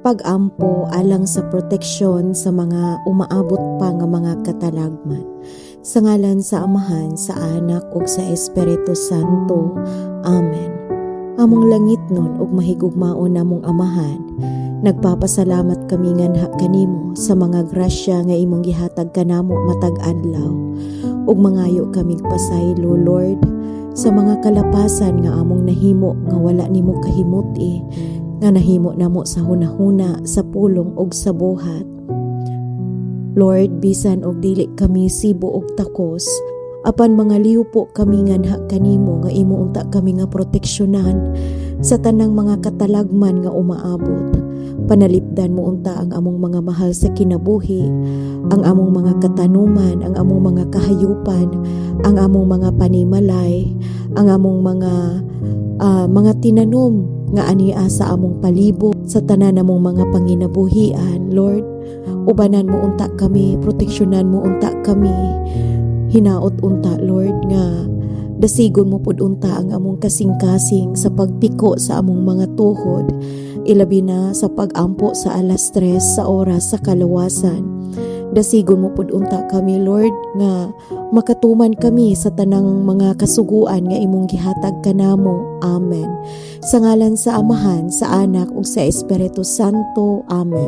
pag-ampo alang sa proteksyon sa mga umaabot pa nga mga katalagman. Sa ngalan sa Amahan, sa Anak ug sa Espiritu Santo. Amen. Among langit nun ug mahigugmaon namong Amahan, nagpapasalamat kami nganha kanimo sa mga grasya nga imong gihatag kanamo matag adlaw. Ug mangayo kaming pasaylo, Lord, sa mga kalapasan nga among nahimo nga wala nimo kahimuti, nga nahimo namo sa hunahuna, sa pulong ug sa buhat. Lord, bisan og dili kami sibo og takos, apan mga liw po kami nganha kanimo nga imo unta kami nga proteksyonan sa tanang mga katalagman nga umaabot. Panalipdan mo unta ang among mga mahal sa kinabuhi, ang among mga katanuman, ang among mga kahayupan, ang among mga panimalay, ang among mga tinanom nga ania sa among palibot, sa tanan namong mga panginabuhian. Lord, ubanan mo unta kami, proteksyonan mo unta kami, hinaot unta, Lord, nga dasigon mo pud unta ang among kasing-kasing sa pagpiko sa among mga tuhod, ilabi na sa pag-ampo sa alas 3 sa oras sa kaluwasan. Dasigon mo pud unta kami, Lord, nga makatuman kami sa tanang mga kasuguan nga imong gihatag kanamo. Amen. Sa ngalan sa Amahan, sa Anak ug sa Espiritu Santo. Amen.